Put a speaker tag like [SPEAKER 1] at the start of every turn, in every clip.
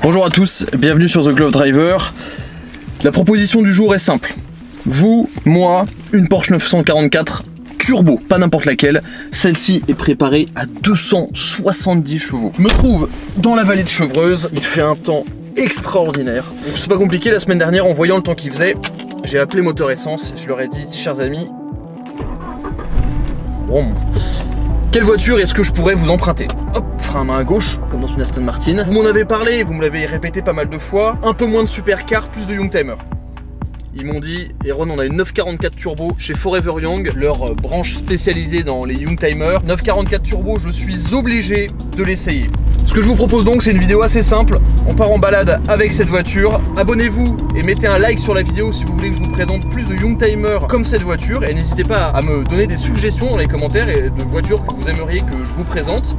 [SPEAKER 1] Bonjour à tous, bienvenue sur The Glove Driver. La proposition du jour est simple. Vous, moi, une Porsche 944 turbo, pas n'importe laquelle. Celle-ci est préparée à 270 chevaux. Je me trouve dans la vallée de Chevreuse, il fait un temps extraordinaire. Donc c'est pas compliqué, la semaine dernière en voyant le temps qu'il faisait, j'ai appelé Moteur Essence, je leur ai dit, chers amis, bon, quelle voiture est-ce que je pourrais vous emprunter? Hop, frein à main à gauche, comme dans une Aston Martin. Vous m'en avez parlé, vous me l'avez répété pas mal de fois, un peu moins de supercar, plus de Youngtimer. Ils m'ont dit, Aaron, on a une 944 turbo chez Forever Young, leur branche spécialisée dans les Youngtimers. 944 turbo, je suis obligé de l'essayer. Ce que je vous propose donc, c'est une vidéo assez simple. On part en balade avec cette voiture. Abonnez-vous et mettez un like sur la vidéo si vous voulez que je vous présente plus de Youngtimers comme cette voiture. Et n'hésitez pas à me donner des suggestions dans les commentaires et de voitures que vous aimeriez que je vous présente.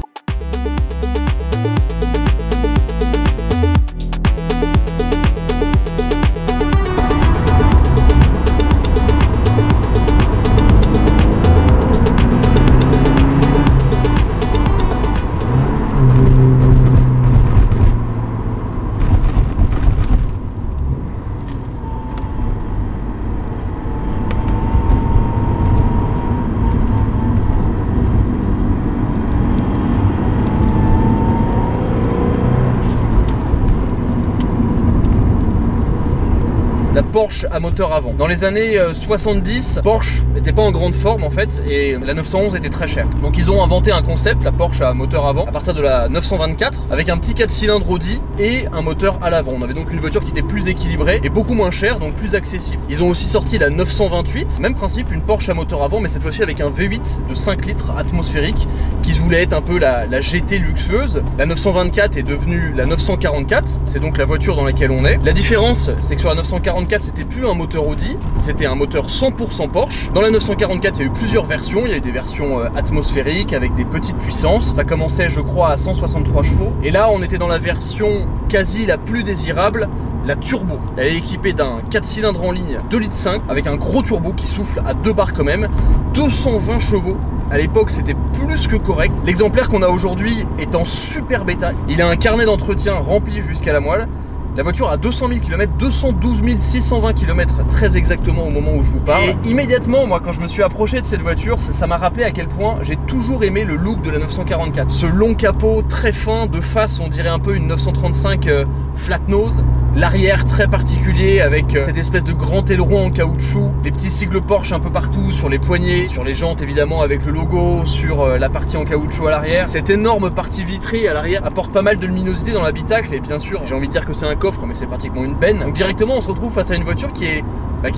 [SPEAKER 1] La Porsche à moteur avant. Dans les années 70, Porsche n'était pas en grande forme en fait et la 911 était très chère. Donc ils ont inventé un concept, la Porsche à moteur avant, à partir de la 924, avec un petit 4 cylindres Audi et un moteur à l'avant. On avait donc une voiture qui était plus équilibrée et beaucoup moins chère, donc plus accessible. Ils ont aussi sorti la 928, même principe, une Porsche à moteur avant, mais cette fois-ci avec un V8 de 5 litres atmosphérique qui se voulait être un peu la GT luxueuse. La 924 est devenue la 944, c'est donc la voiture dans laquelle on est. La différence, c'est que sur la 944, c'était plus un moteur Audi, c'était un moteur 100% Porsche. Dans la 944, il y a eu plusieurs versions. Il y a eu des versions atmosphériques avec des petites puissances. Ça commençait, je crois, à 163 chevaux. Et là, on était dans la version quasi la plus désirable, la turbo. Elle est équipée d'un 4 cylindres en ligne 2,5 litres avec un gros turbo qui souffle à 2 bars quand même. 220 chevaux. À l'époque, c'était plus que correct. L'exemplaire qu'on a aujourd'hui est en super bêta. Il a un carnet d'entretien rempli jusqu'à la moelle. La voiture a 200 000 km, 212 620 km très exactement au moment où je vous parle. Et immédiatement, moi, quand je me suis approché de cette voiture, ça m'a rappelé à quel point j'ai toujours aimé le look de la 944. Ce long capot très fin, de face, on dirait un peu une 935 flat nose. L'arrière très particulier avec cette espèce de grand aileron en caoutchouc. Les petits sigles Porsche un peu partout, sur les poignées, sur les jantes évidemment avec le logo, sur la partie en caoutchouc à l'arrière. Cette énorme partie vitrée à l'arrière apporte pas mal de luminosité dans l'habitacle et bien sûr, j'ai envie de dire que c'est un coffre, mais c'est pratiquement une benne. Donc directement, on se retrouve face à une voiture qui est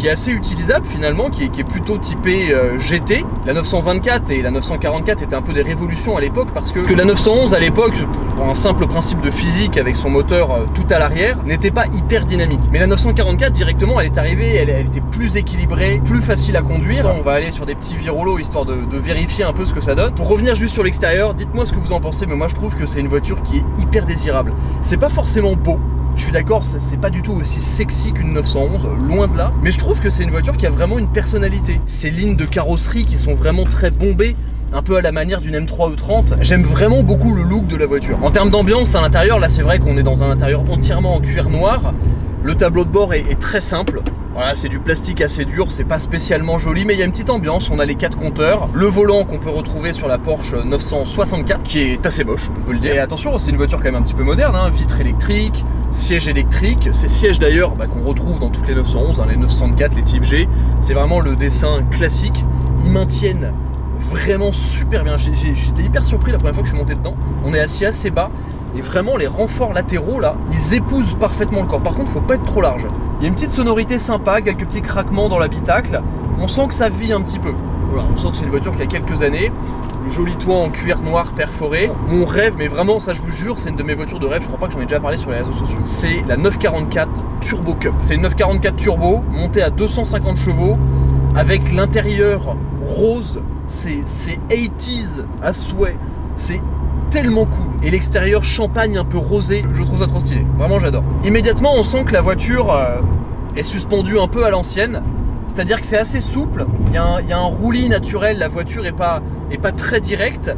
[SPEAKER 1] assez utilisable finalement, qui est plutôt typée GT. La 924 et la 944 étaient un peu des révolutions à l'époque parce que la 911 à l'époque, pour un simple principe de physique avec son moteur tout à l'arrière, n'était pas hyper dynamique. Mais la 944 directement, elle est arrivée, elle était plus équilibrée, plus facile à conduire. On va aller sur des petits virolos histoire de vérifier un peu ce que ça donne. Pour revenir juste sur l'extérieur, dites-moi ce que vous en pensez, mais moi je trouve que c'est une voiture qui est hyper désirable. C'est pas forcément beau. Je suis d'accord, c'est pas du tout aussi sexy qu'une 911, loin de là. Mais je trouve que c'est une voiture qui a vraiment une personnalité. Ces lignes de carrosserie qui sont vraiment très bombées, un peu à la manière d'une M3 E30. J'aime vraiment beaucoup le look de la voiture. En termes d'ambiance à l'intérieur, là c'est vrai qu'on est dans un intérieur entièrement en cuir noir. Le tableau de bord est très simple. Voilà, c'est du plastique assez dur, c'est pas spécialement joli, mais il y a une petite ambiance. On a les 4 compteurs, le volant qu'on peut retrouver sur la Porsche 964, qui est assez moche, on peut le dire. Et attention, c'est une voiture quand même un petit peu moderne, hein. Vitre électrique, siège électrique. Ces sièges d'ailleurs qu'on retrouve dans toutes les 911, hein, les 904, les types G. C'est vraiment le dessin classique. Ils maintiennent vraiment super bien. J'étais hyper surpris la première fois que je suis monté dedans. On est assis assez bas et vraiment les renforts latéraux là, ils épousent parfaitement le corps. Par contre, faut pas être trop large. Il y a une petite sonorité sympa, quelques petits craquements dans l'habitacle. On sent que ça vit un petit peu. Voilà, on sent que c'est une voiture qui a quelques années. Le joli toit en cuir noir perforé. Mon rêve, mais vraiment ça je vous jure, c'est une de mes voitures de rêve. Je crois pas que j'en ai déjà parlé sur les réseaux sociaux. C'est la 944 Turbo Cup. C'est une 944 Turbo montée à 250 chevaux avec l'intérieur rose. C'est 80s à souhait. C'est tellement cool. Et l'extérieur champagne un peu rosé, je trouve ça trop stylé. Vraiment j'adore. Immédiatement on sent que la voiture est suspendue un peu à l'ancienne. C'est-à-dire que c'est assez souple, il y a un roulis naturel, la voiture est pas très directe,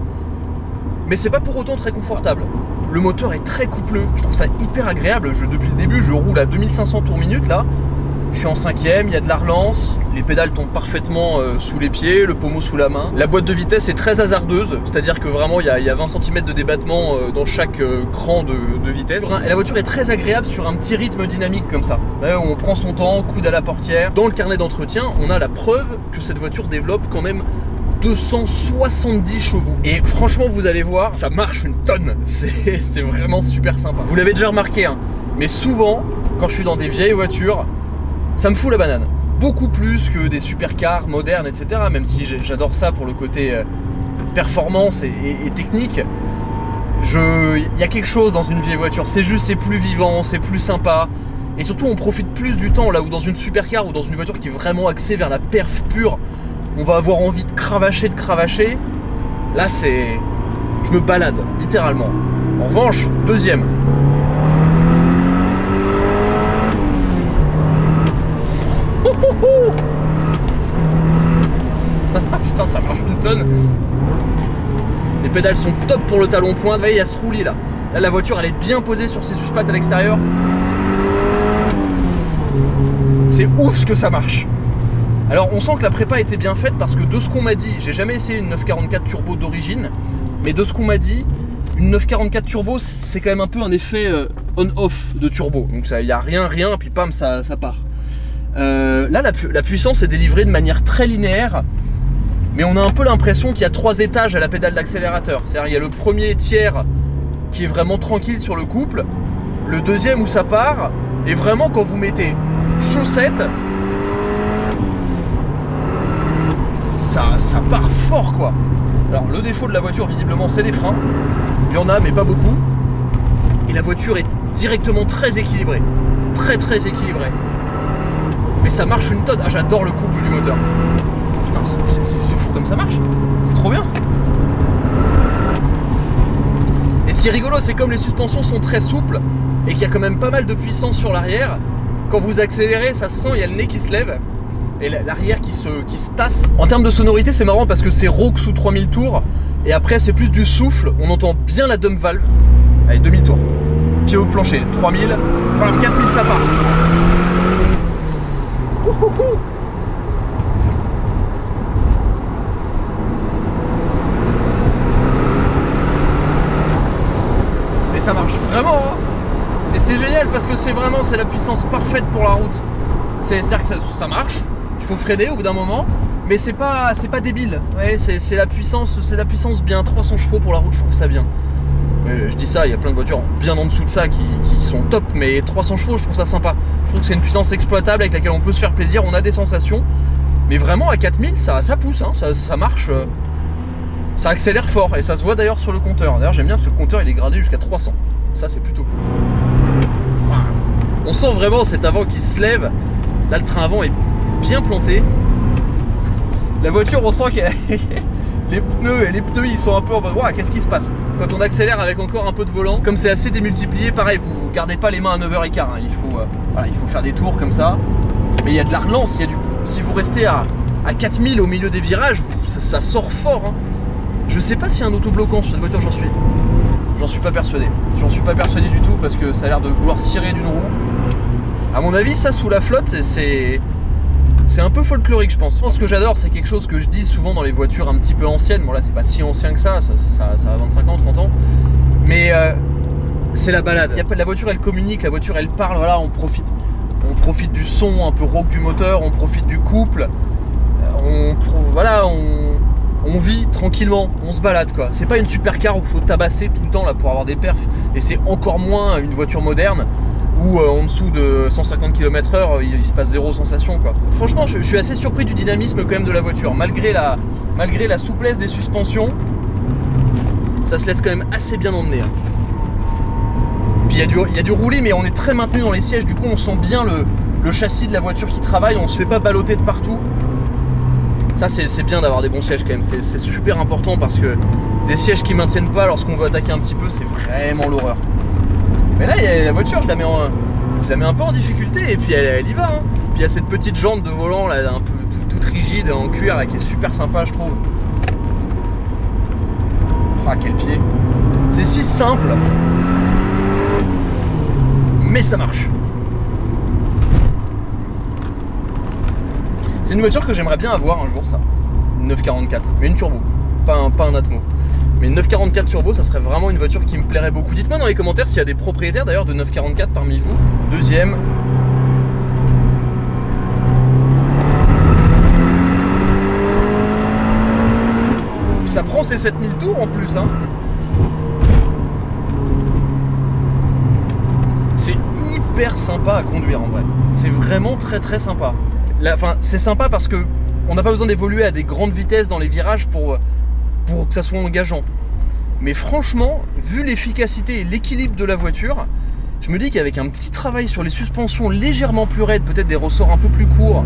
[SPEAKER 1] mais c'est pas pour autant très confortable. Le moteur est très coupleux, je trouve ça hyper agréable. Depuis le début, je roule à 2500 tours minute là. Je suis en 5ème, il y a de la relance, les pédales tombent parfaitement sous les pieds, le pommeau sous la main. La boîte de vitesse est très hasardeuse, c'est-à-dire que vraiment il y a 20 cm de débattement dans chaque cran de vitesse. Et la voiture est très agréable sur un petit rythme dynamique comme ça, où on prend son temps, coude à la portière. Dans le carnet d'entretien, on a la preuve que cette voiture développe quand même 270 chevaux. Et franchement, vous allez voir, ça marche une tonne. C'est vraiment super sympa. Vous l'avez déjà remarqué, hein, mais souvent, quand je suis dans des vieilles voitures, ça me fout la banane. Beaucoup plus que des supercars modernes, etc. Même si j'adore ça pour le côté performance et technique. Il y a quelque chose dans une vieille voiture. C'est juste, c'est plus vivant, c'est plus sympa. Et surtout, on profite plus du temps. Là où dans une supercar ou dans une voiture qui est vraiment axée vers la perf pure, on va avoir envie de cravacher, Là, c'est... Je me balade, littéralement. En revanche, deuxième. Putain, ça marche une tonne. Les pédales sont top pour le talon pointe. Vous voyez, il y a ce roulis là. Là, la voiture, elle est bien posée sur ses suspattes à l'extérieur. C'est ouf ce que ça marche. Alors, on sent que la prépa était bien faite parce que de ce qu'on m'a dit, j'ai jamais essayé une 944 turbo d'origine, mais de ce qu'on m'a dit, une 944 turbo, c'est quand même un peu un effet on-off de turbo. Donc, il n'y a rien, puis pam, ça part. Là, la puissance est délivrée de manière très linéaire, mais on a un peu l'impression qu'il y a 3 étages à la pédale d'accélérateur. C'est-à-dire il y a le premier tiers qui est vraiment tranquille sur le couple, le deuxième où ça part, et vraiment quand vous mettez chaussette, ça part fort quoi. Alors le défaut de la voiture visiblement c'est les freins, il y en a mais pas beaucoup, et la voiture est directement très équilibrée, très équilibrée. Mais ça marche une tonne. Ah, j'adore le couple du moteur. Putain, c'est fou comme ça marche. C'est trop bien. Et ce qui est rigolo, c'est comme les suspensions sont très souples et qu'il y a quand même pas mal de puissance sur l'arrière, quand vous accélérez, ça se sent, il y a le nez qui se lève et l'arrière qui se tasse. En termes de sonorité, c'est marrant parce que c'est rauque sous 3000 tours et après c'est plus du souffle. On entend bien la dump valve. Allez, 2000 tours. Pied au plancher. 3000. Voilà, 4000, ça part. Et ça marche vraiment hein. Et c'est génial parce que c'est la puissance parfaite pour la route. C'est-à-dire que ça marche, il faut freiner au bout d'un moment, mais c'est pas débile. Ouais, c'est la puissance bien, 300 chevaux pour la route, je trouve ça bien. Je dis ça, il y a plein de voitures bien en dessous de ça qui sont top, mais 300 chevaux, je trouve ça sympa. Je trouve que c'est une puissance exploitable avec laquelle on peut se faire plaisir, on a des sensations. Mais vraiment à 4000, ça pousse, hein, ça marche, ça accélère fort. Et ça se voit d'ailleurs sur le compteur. D'ailleurs j'aime bien parce que le compteur il est gradé jusqu'à 300. Ça c'est plutôt cool. On sent vraiment cet avant qui se lève. Là le train avant est bien planté. La voiture on sent qu'elle... Les pneus ils sont un peu en mode ouah, qu'est-ce qui se passe? Quand on accélère avec encore un peu de volant, comme c'est assez démultiplié, pareil, vous gardez pas les mains à 9h15, hein. Il faut faire des tours comme ça. Mais il y a de la relance, si vous restez à 4000 au milieu des virages, ça sort fort hein. Je sais pas s'il y a un autobloquant sur cette voiture, j'en suis pas persuadé. J'en suis pas persuadé du tout parce que ça a l'air de vouloir cirer d'une roue. À mon avis, ça sous la flotte, c'est un peu folklorique, je pense. Ce que j'adore, c'est quelque chose que je dis souvent dans les voitures un petit peu anciennes. Bon là, c'est pas si ancien que ça a 25 ans, 30 ans. Mais c'est la balade. La voiture, elle communique, la voiture, elle parle. Voilà, on profite du son un peu rauque du moteur, on profite du couple. On vit tranquillement, on se balade quoi. C'est pas une supercar où il faut tabasser tout le temps là pour avoir des perfs. Et c'est encore moins une voiture moderne où en dessous de 150 km/h il se passe zéro sensation quoi. Franchement je suis assez surpris du dynamisme quand même de la voiture. Malgré la souplesse des suspensions, ça se laisse quand même assez bien emmener hein. Puis il y a du roulis mais on est très maintenu dans les sièges. Du coup on sent bien le châssis de la voiture qui travaille. On se fait pas balloter de partout. Ça c'est bien d'avoir des bons sièges quand même. C'est super important parce que des sièges qui maintiennent pas lorsqu'on veut attaquer un petit peu, c'est vraiment l'horreur. Mais là, la voiture, je la mets un peu en difficulté et puis elle y va. Hein. Puis il y a cette petite jante de volant là, un peu toute rigide en cuir là, qui est super sympa, je trouve. Ah, quel pied! C'est si simple. mais ça marche. C'est une voiture que j'aimerais bien avoir un jour, ça. Une 944, mais une turbo, pas un Atmo. Mais une 944 turbo, ça serait vraiment une voiture qui me plairait beaucoup. Dites-moi dans les commentaires s'il y a des propriétaires d'ailleurs de 944 parmi vous. Deuxième. Ça prend ses 7000 tours en plus, hein. C'est hyper sympa à conduire en vrai. C'est vraiment très très sympa. Enfin, c'est sympa parce que on n'a pas besoin d'évoluer à des grandes vitesses dans les virages pour que ça soit engageant. Mais franchement, vu l'efficacité et l'équilibre de la voiture, je me dis qu'avec un petit travail sur les suspensions légèrement plus raides, peut-être des ressorts un peu plus courts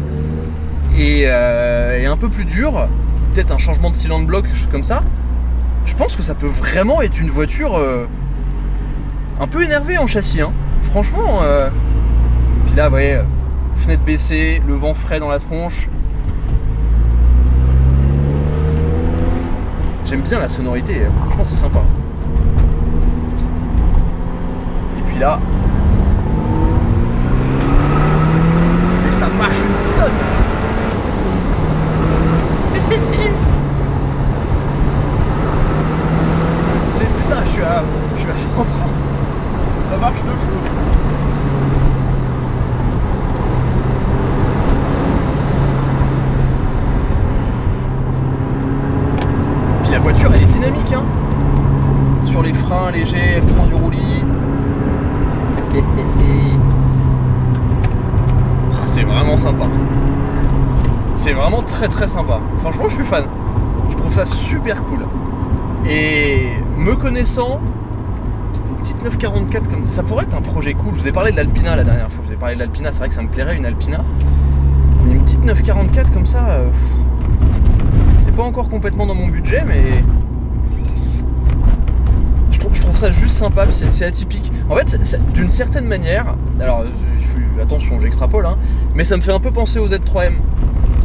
[SPEAKER 1] et un peu plus durs, peut-être un changement de cylindre bloc, quelque chose comme ça, je pense que ça peut vraiment être une voiture un peu énervée en châssis, hein. Franchement, puis là, vous voyez, fenêtre baissée, le vent frais dans la tronche. J'aime bien la sonorité, franchement c'est sympa. Et puis là... Et ça marche une tonne. C'est putain, je suis à 130. Ça marche de fou. La voiture elle est dynamique, hein. Sur les freins légers, elle prend du roulis. Ah, c'est vraiment sympa. C'est vraiment très très sympa. Franchement je suis fan. Je trouve ça super cool. Et me connaissant, une petite 944 comme ça pourrait être un projet cool. Je vous ai parlé de l'Alpina la dernière fois. Je vous ai parlé de l'Alpina, c'est vrai que ça me plairait une Alpina. Mais une petite 944 comme ça... c'est pas encore complètement dans mon budget, mais je trouve ça juste sympa, c'est atypique. En fait, d'une certaine manière, alors attention, j'extrapole, hein, mais ça me fait un peu penser au Z3M.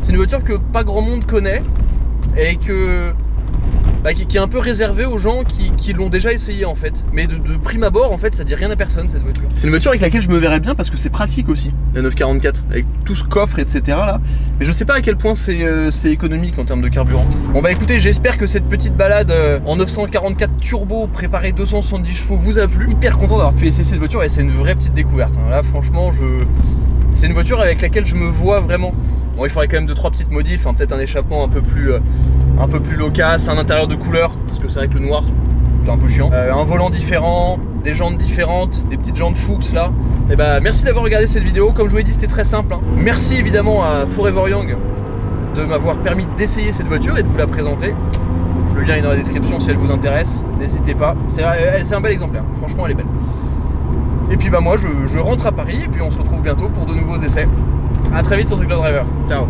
[SPEAKER 1] C'est une voiture que pas grand monde connaît et que qui est un peu réservée aux gens qui l'ont déjà essayé en fait. Mais de prime abord, en fait, ça dit rien à personne cette voiture. C'est une voiture avec laquelle je me verrais bien parce que c'est pratique aussi, la 944, avec tout ce coffre, etc. là. Mais je sais pas à quel point c'est économique en termes de carburant. Bon bah écoutez, j'espère que cette petite balade en 944 turbo préparée 270 chevaux vous a plu. Hyper content d'avoir pu essayer cette voiture et c'est une vraie petite découverte, hein. Là franchement, c'est une voiture avec laquelle je me vois vraiment. Bon, il faudrait quand même 2-3 petites modifs, hein, peut-être un échappement un peu plus loquace, un intérieur de couleur, parce que c'est vrai que le noir, c'est un peu chiant. Un volant différent, des jantes différentes, des petites jantes Fuchs là. Et bah merci d'avoir regardé cette vidéo, comme je vous l'ai dit c'était très simple, hein. Merci évidemment à Forever Young de m'avoir permis d'essayer cette voiture et de vous la présenter. Le lien est dans la description si elle vous intéresse, n'hésitez pas. C'est un bel exemplaire, franchement elle est belle. Et puis bah moi je rentre à Paris et puis on se retrouve bientôt pour de nouveaux essais. A très vite sur The Globe Driver. Ciao.